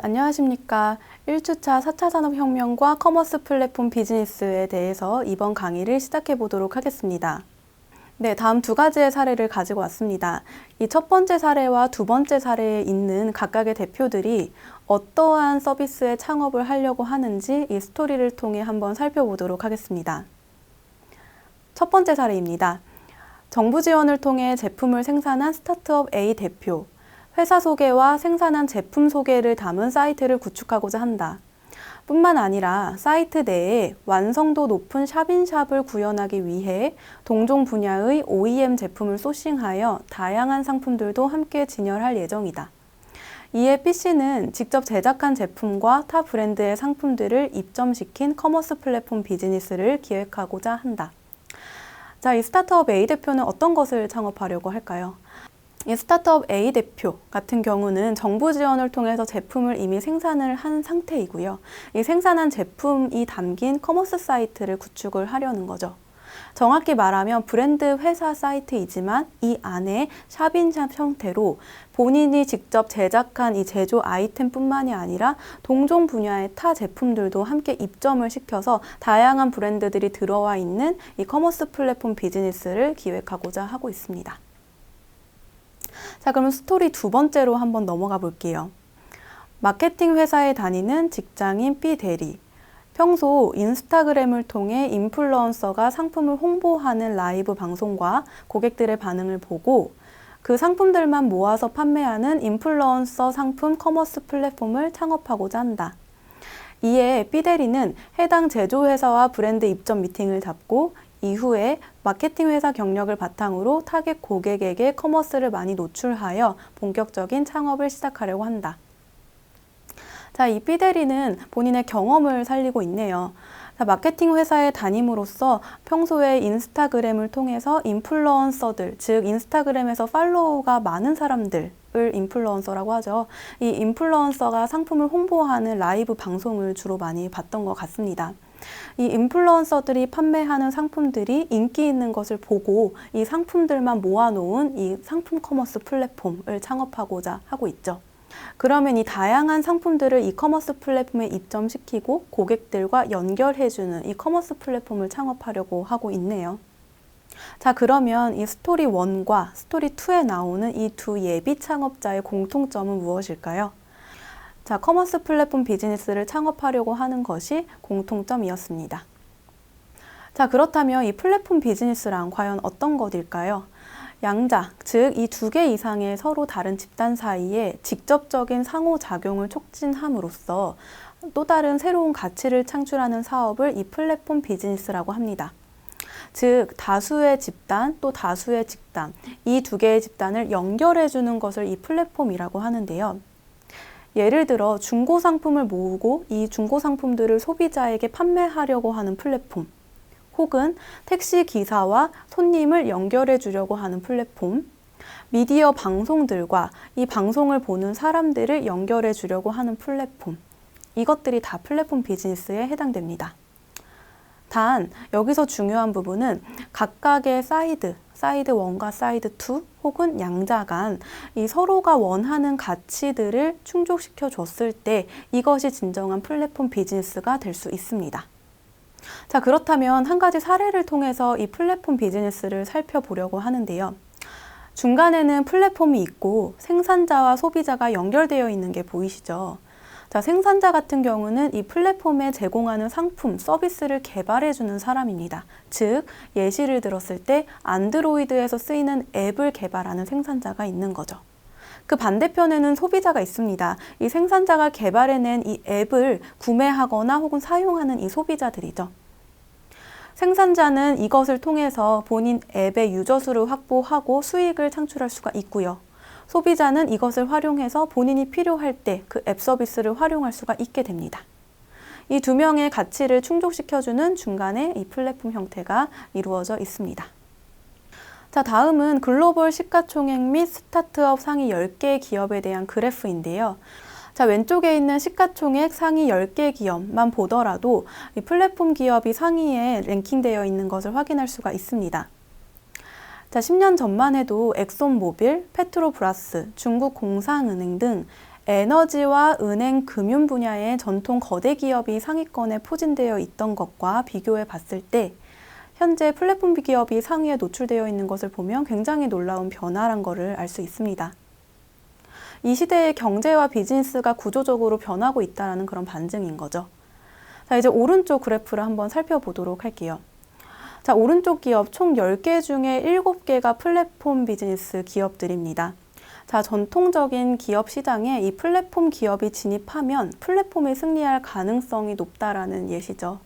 안녕하십니까. 1주차 4차 산업혁명과 커머스 플랫폼 비즈니스에 대해서 이번 강의를 시작해 보도록 하겠습니다. 네, 다음 두 가지의 사례를 가지고 왔습니다. 이 첫 번째 사례와 두 번째 사례에 있는 각각의 대표들이 어떠한 서비스의 창업을 하려고 하는지 이 스토리를 통해 한번 살펴보도록 하겠습니다. 첫 번째 사례입니다. 정부 지원을 통해 제품을 생산한 스타트업 A 대표. 회사 소개와 생산한 제품 소개를 담은 사이트를 구축하고자 한다. 뿐만 아니라 사이트 내에 완성도 높은 샵인샵을 구현하기 위해 동종 분야의 OEM 제품을 소싱하여 다양한 상품들도 함께 진열할 예정이다. 이에 PC는 직접 제작한 제품과 타 브랜드의 상품들을 입점시킨 커머스 플랫폼 비즈니스를 기획하고자 한다. 자, 이 스타트업 A 대표는 어떤 것을 창업하려고 할까요? 이 스타트업 A 대표 같은 경우는 정부 지원을 통해서 제품을 이미 생산을 한 상태이고요. 이 생산한 제품이 담긴 커머스 사이트를 구축을 하려는 거죠. 정확히 말하면 브랜드 회사 사이트이지만 이 안에 샵인샵 형태로 본인이 직접 제작한 이 제조 아이템뿐만이 아니라 동종 분야의 타 제품들도 함께 입점을 시켜서 다양한 브랜드들이 들어와 있는 이 커머스 플랫폼 비즈니스를 기획하고자 하고 있습니다. 자, 그럼 스토리 두 번째로 한번 넘어가 볼게요. 마케팅 회사에 다니는 직장인 B 대리. 평소 인스타그램을 통해 인플루언서가 상품을 홍보하는 라이브 방송과 고객들의 반응을 보고 그 상품들만 모아서 판매하는 인플루언서 상품 커머스 플랫폼을 창업하고자 한다. 이에 B 대리는 해당 제조회사와 브랜드 입점 미팅을 잡고 이후에 마케팅 회사 경력을 바탕으로 타겟 고객에게 커머스를 많이 노출하여 본격적인 창업을 시작하려고 한다. 자, 이 B 대리는 본인의 경험을 살리고 있네요. 자, 마케팅 회사에 다님으로써 평소에 인스타그램을 통해서 인플루언서들, 즉 인스타그램에서 팔로우가 많은 사람들을 인플루언서라고 하죠. 이 인플루언서가 상품을 홍보하는 라이브 방송을 주로 많이 봤던 것 같습니다. 이 인플루언서들이 판매하는 상품들이 인기 있는 것을 보고 이 상품들만 모아놓은 이 상품 커머스 플랫폼을 창업하고자 하고 있죠. 그러면 이 다양한 상품들을 이커머스 플랫폼에 입점시키고 고객들과 연결해주는 이 커머스 플랫폼을 창업하려고 하고 있네요. 자, 그러면 이 스토리 1과 스토리 2에 나오는 이 두 예비 창업자의 공통점은 무엇일까요? 자, 커머스 플랫폼 비즈니스를 창업하려고 하는 것이 공통점이었습니다. 자, 그렇다면 이 플랫폼 비즈니스란 과연 어떤 것일까요? 양자, 즉 이 두 개 이상의 서로 다른 집단 사이에 직접적인 상호작용을 촉진함으로써 또 다른 새로운 가치를 창출하는 사업을 이 플랫폼 비즈니스라고 합니다. 즉 다수의 집단 또 다수의 집단, 이 두 개의 집단을 연결해주는 것을 이 플랫폼이라고 하는데요. 예를 들어 중고 상품을 모으고 이 중고 상품들을 소비자에게 판매하려고 하는 플랫폼, 혹은 택시 기사와 손님을 연결해 주려고 하는 플랫폼, 미디어 방송들과 이 방송을 보는 사람들을 연결해 주려고 하는 플랫폼, 이것들이 다 플랫폼 비즈니스에 해당됩니다. 단 여기서 중요한 부분은 각각의 사이드 1과 사이드 2 혹은 양자 간 이 서로가 원하는 가치들을 충족시켜 줬을 때 이것이 진정한 플랫폼 비즈니스가 될 수 있습니다. 자, 그렇다면 한 가지 사례를 통해서 이 플랫폼 비즈니스를 살펴보려고 하는데요. 중간에는 플랫폼이 있고 생산자와 소비자가 연결되어 있는 게 보이시죠? 자, 생산자 같은 경우는 이 플랫폼에 제공하는 상품, 서비스를 개발해주는 사람입니다. 즉, 예시를 들었을 때 안드로이드에서 쓰이는 앱을 개발하는 생산자가 있는 거죠. 그 반대편에는 소비자가 있습니다. 이 생산자가 개발해낸 이 앱을 구매하거나 혹은 사용하는 이 소비자들이죠. 생산자는 이것을 통해서 본인 앱의 유저 수를 확보하고 수익을 창출할 수가 있고요. 소비자는 이것을 활용해서 본인이 필요할 때 그 앱 서비스를 활용할 수가 있게 됩니다. 이 두 명의 가치를 충족시켜주는 중간에 이 플랫폼 형태가 이루어져 있습니다. 자, 다음은 글로벌 시가총액 및 스타트업 상위 10개 기업에 대한 그래프인데요. 자, 왼쪽에 있는 시가총액 상위 10개 기업만 보더라도 이 플랫폼 기업이 상위에 랭킹되어 있는 것을 확인할 수가 있습니다. 자, 10년 전만 해도 엑손모빌, 페트로브라스, 중국공상은행 등 에너지와 은행, 금융 분야의 전통 거대 기업이 상위권에 포진되어 있던 것과 비교해 봤을 때 현재 플랫폼 기업이 상위에 노출되어 있는 것을 보면 굉장히 놀라운 변화란 것을 알 수 있습니다. 이 시대의 경제와 비즈니스가 구조적으로 변하고 있다는 그런 반증인 거죠. 자, 이제 오른쪽 그래프를 한번 살펴보도록 할게요. 자, 오른쪽 기업 총 10개 중에 7개가 플랫폼 비즈니스 기업들입니다. 자, 전통적인 기업 시장에 이 플랫폼 기업이 진입하면 플랫폼이 승리할 가능성이 높다라는 예시죠.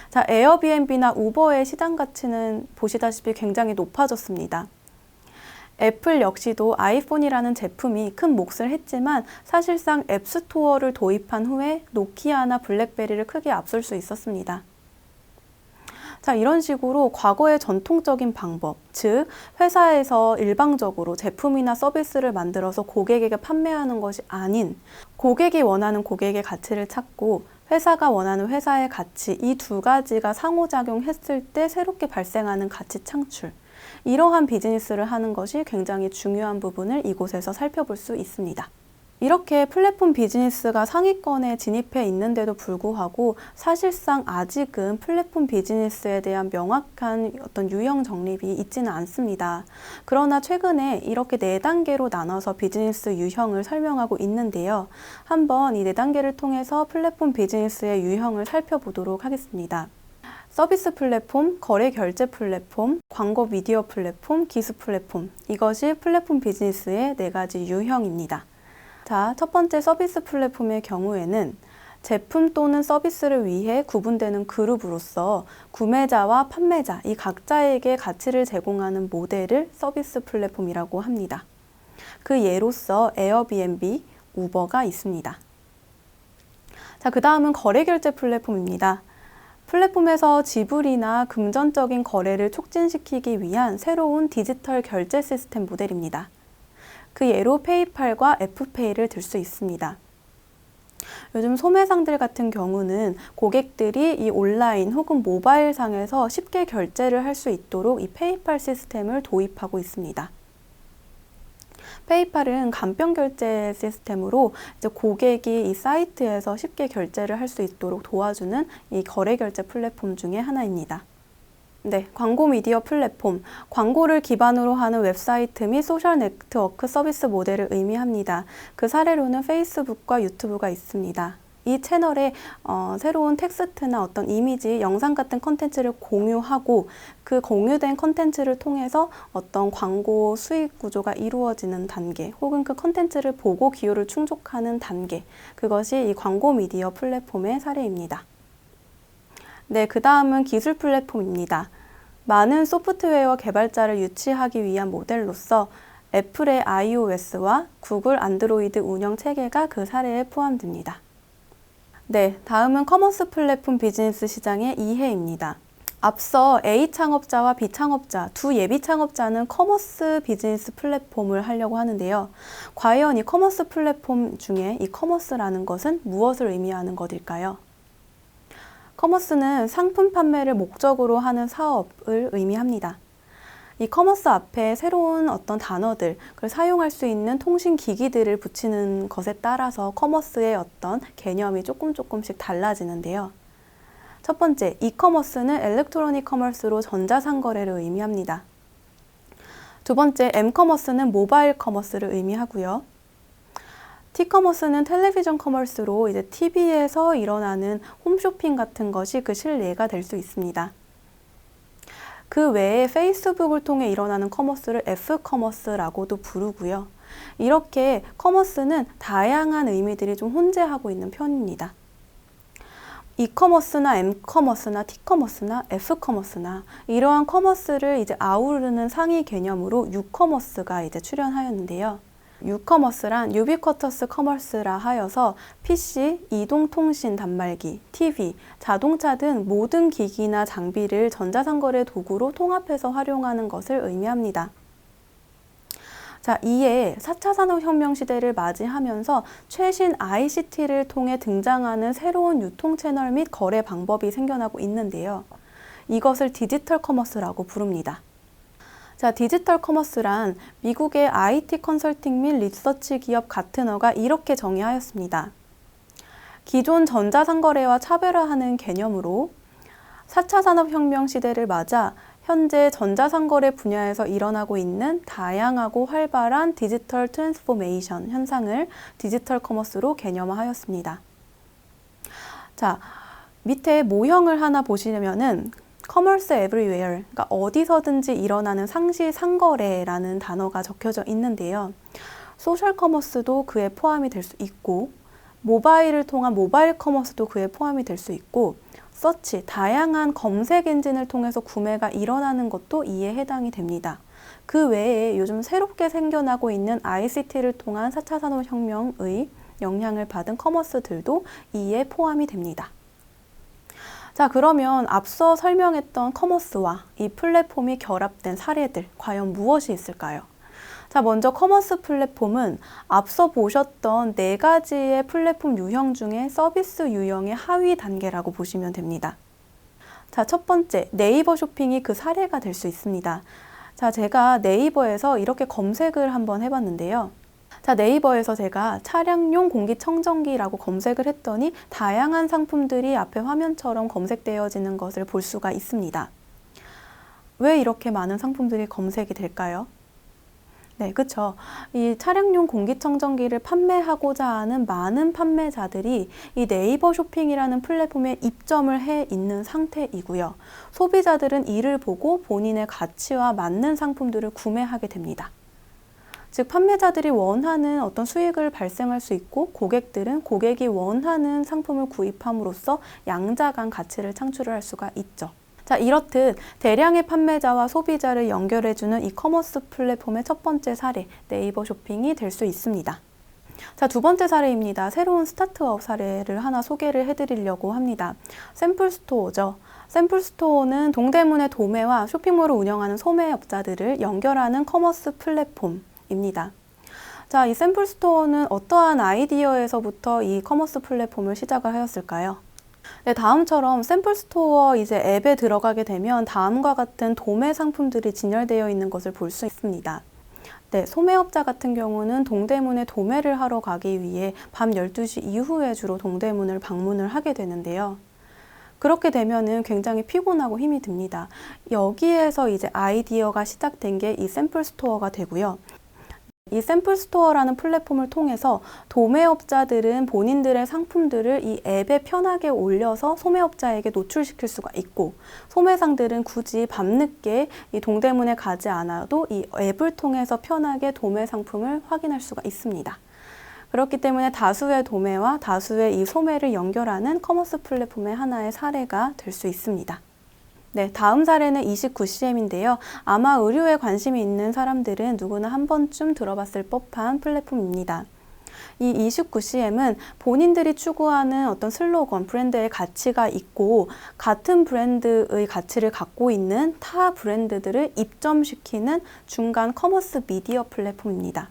자, 에어비앤비나 우버의 시장 가치는 보시다시피 굉장히 높아졌습니다. 애플 역시도 아이폰이라는 제품이 큰 몫을 했지만 사실상 앱스토어를 도입한 후에 노키아나 블랙베리를 크게 앞설 수 있었습니다. 자, 이런 식으로 과거의 전통적인 방법, 즉 회사에서 일방적으로 제품이나 서비스를 만들어서 고객에게 판매하는 것이 아닌 고객이 원하는 고객의 가치를 찾고 회사가 원하는 회사의 가치, 이 두 가지가 상호작용했을 때 새롭게 발생하는 가치 창출, 이러한 비즈니스를 하는 것이 굉장히 중요한 부분을 이곳에서 살펴볼 수 있습니다. 이렇게 플랫폼 비즈니스가 상위권에 진입해 있는데도 불구하고 사실상 아직은 플랫폼 비즈니스에 대한 명확한 어떤 유형 정립이 있지는 않습니다. 그러나 최근에 이렇게 4단계로 나눠서 비즈니스 유형을 설명하고 있는데요. 한번 이 4단계를 통해서 플랫폼 비즈니스의 유형을 살펴보도록 하겠습니다. 서비스 플랫폼, 거래 결제 플랫폼, 광고 미디어 플랫폼, 기술 플랫폼, 이것이 플랫폼 비즈니스의 4가지 유형입니다. 자, 첫 번째 서비스 플랫폼의 경우에는 제품 또는 서비스를 위해 구분되는 그룹으로서 구매자와 판매자, 이 각자에게 가치를 제공하는 모델을 서비스 플랫폼이라고 합니다. 그 예로서 에어비앤비, 우버가 있습니다. 자, 그 다음은 거래 결제 플랫폼입니다. 플랫폼에서 지불이나 금전적인 거래를 촉진시키기 위한 새로운 디지털 결제 시스템 모델입니다. 그 예로 페이팔과 애플페이를 들 수 있습니다. 요즘 소매상들 같은 경우는 고객들이 이 온라인 혹은 모바일 상에서 쉽게 결제를 할 수 있도록 이 페이팔 시스템을 도입하고 있습니다. 페이팔은 간편 결제 시스템으로 이제 고객이 이 사이트에서 쉽게 결제를 할 수 있도록 도와주는 이 거래 결제 플랫폼 중에 하나입니다. 네, 광고 미디어 플랫폼, 광고를 기반으로 하는 웹사이트 및 소셜 네트워크 서비스 모델을 의미합니다. 그 사례로는 페이스북과 유튜브가 있습니다. 이 채널에 새로운 텍스트나 어떤 이미지, 영상 같은 컨텐츠를 공유하고 그 공유된 컨텐츠를 통해서 어떤 광고 수익 구조가 이루어지는 단계 혹은 그 컨텐츠를 보고 기호를 충족하는 단계, 그것이 이 광고 미디어 플랫폼의 사례입니다. 네, 그 다음은 기술 플랫폼입니다. 많은 소프트웨어 개발자를 유치하기 위한 모델로서 애플의 iOS와 구글 안드로이드 운영 체계가 그 사례에 포함됩니다. 네, 다음은 커머스 플랫폼 비즈니스 시장의 이해입니다. 앞서 A 창업자와 B 창업자, 두 예비 창업자는 커머스 비즈니스 플랫폼을 하려고 하는데요. 과연 이 커머스 플랫폼 중에 이 커머스라는 것은 무엇을 의미하는 것일까요? 커머스는 상품 판매를 목적으로 하는 사업을 의미합니다. 이 커머스 앞에 새로운 어떤 단어들, 그걸 사용할 수 있는 통신 기기들을 붙이는 것에 따라서 커머스의 어떤 개념이 조금씩 달라지는데요. 첫 번째, 이커머스는 일렉트로닉 커머스로 전자상거래를 의미합니다. 두 번째, M커머스는 모바일 커머스를 의미하고요. T커머스는 텔레비전 커머스로 이제 TV에서 일어나는 홈쇼핑 같은 것이 그 실례가 될 수 있습니다. 그 외에 페이스북을 통해 일어나는 커머스를 F커머스라고도 부르고요. 이렇게 커머스는 다양한 의미들이 좀 혼재하고 있는 편입니다. 이커머스나 M커머스나 T커머스나 F커머스나 이러한 커머스를 이제 아우르는 상위 개념으로 U커머스가 이제 출현하였는데요. 유커머스란 유비쿼터스 커머스라 하여서 PC, 이동통신 단말기, TV, 자동차 등 모든 기기나 장비를 전자상거래 도구로 통합해서 활용하는 것을 의미합니다. 자, 이에 4차 산업혁명 시대를 맞이하면서 최신 ICT를 통해 등장하는 새로운 유통 채널 및 거래 방법이 생겨나고 있는데요. 이것을 디지털 커머스라고 부릅니다. 자, 디지털 커머스란 미국의 IT 컨설팅 및 리서치 기업 가트너가 이렇게 정의하였습니다. 기존 전자상거래와 차별화하는 개념으로 4차 산업혁명 시대를 맞아 현재 전자상거래 분야에서 일어나고 있는 다양하고 활발한 디지털 트랜스포메이션 현상을 디지털 커머스로 개념화하였습니다. 자, 밑에 모형을 하나 보시면은 커머스 에브리웨어, 그러니까 어디서든지 일어나는 상시 상거래라는 단어가 적혀져 있는데요. 소셜 커머스도 그에 포함이 될 수 있고, 모바일을 통한 모바일 커머스도 그에 포함이 될 수 있고, 서치, 다양한 검색 엔진을 통해서 구매가 일어나는 것도 이에 해당이 됩니다. 그 외에 요즘 새롭게 생겨나고 있는 ICT를 통한 4차 산업혁명의 영향을 받은 커머스들도 이에 포함이 됩니다. 자, 그러면 앞서 설명했던 커머스와 이 플랫폼이 결합된 사례들, 과연 무엇이 있을까요? 자, 먼저 커머스 플랫폼은 앞서 보셨던 4가지의 플랫폼 유형 중에 서비스 유형의 하위 단계라고 보시면 됩니다. 자, 첫 번째, 네이버 쇼핑이 그 사례가 될 수 있습니다. 자, 제가 네이버에서 이렇게 검색을 한번 해봤는데요. 자, 네이버에서 제가 차량용 공기청정기라고 검색을 했더니 다양한 상품들이 앞에 화면처럼 검색되어지는 것을 볼 수가 있습니다. 왜 이렇게 많은 상품들이 검색이 될까요? 네, 그렇죠. 이 차량용 공기청정기를 판매하고자 하는 많은 판매자들이 이 네이버 쇼핑이라는 플랫폼에 입점을 해 있는 상태이고요. 소비자들은 이를 보고 본인의 가치와 맞는 상품들을 구매하게 됩니다. 즉, 판매자들이 원하는 어떤 수익을 발생할 수 있고 고객들은 고객이 원하는 상품을 구입함으로써 양자 간 가치를 창출할 수가 있죠. 자, 이렇듯 대량의 판매자와 소비자를 연결해주는 이 커머스 플랫폼의 첫 번째 사례, 네이버 쇼핑이 될 수 있습니다. 자, 두 번째 사례입니다. 새로운 스타트업 사례를 하나 소개를 해드리려고 합니다. 샘플스토어죠. 샘플스토어는 동대문의 도매와 쇼핑몰을 운영하는 소매업자들을 연결하는 커머스 플랫폼입니다. 자, 이 샘플스토어는 어떠한 아이디어에서부터 이 커머스 플랫폼을 시작을 하였을까요? 네, 다음처럼 샘플스토어 이제 앱에 들어가게 되면 다음과 같은 도매 상품들이 진열되어 있는 것을 볼 수 있습니다. 네, 소매업자 같은 경우는 동대문에 도매를 하러 가기 위해 밤 12시 이후에 주로 동대문을 방문을 하게 되는데요. 그렇게 되면은 굉장히 피곤하고 힘이 듭니다. 여기에서 이제 아이디어가 시작된 게 이 샘플스토어가 되고요. 이 샘플스토어라는 플랫폼을 통해서 도매업자들은 본인들의 상품들을 이 앱에 편하게 올려서 소매업자에게 노출시킬 수가 있고, 소매상들은 굳이 밤늦게 이 동대문에 가지 않아도 이 앱을 통해서 편하게 도매 상품을 확인할 수가 있습니다. 그렇기 때문에 다수의 도매와 다수의 이 소매를 연결하는 커머스 플랫폼의 하나의 사례가 될 수 있습니다. 네, 다음 사례는 29CM인데요. 아마 의류에 관심이 있는 사람들은 누구나 한 번쯤 들어봤을 법한 플랫폼입니다. 이 29CM은 본인들이 추구하는 어떤 슬로건, 브랜드의 가치가 있고 같은 브랜드의 가치를 갖고 있는 타 브랜드들을 입점시키는 중간 커머스 미디어 플랫폼입니다.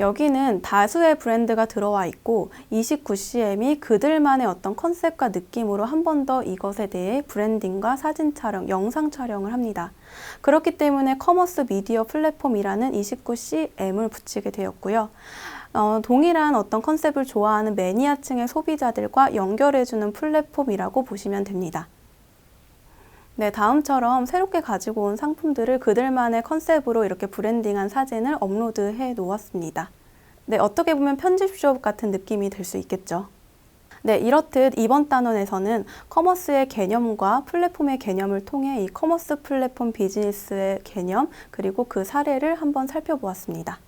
여기는 다수의 브랜드가 들어와 있고 29CM이 그들만의 어떤 컨셉과 느낌으로 한 번 더 이것에 대해 브랜딩과 사진 촬영, 영상 촬영을 합니다. 그렇기 때문에 커머스 미디어 플랫폼이라는 29CM을 붙이게 되었고요. 동일한 어떤 컨셉을 좋아하는 매니아층의 소비자들과 연결해주는 플랫폼이라고 보시면 됩니다. 네, 다음처럼 새롭게 가지고 온 상품들을 그들만의 컨셉으로 이렇게 브랜딩한 사진을 업로드해 놓았습니다. 네, 어떻게 보면 편집숍 같은 느낌이 들 수 있겠죠. 네, 이렇듯 이번 단원에서는 커머스의 개념과 플랫폼의 개념을 통해 이 커머스 플랫폼 비즈니스의 개념 그리고 그 사례를 한번 살펴보았습니다.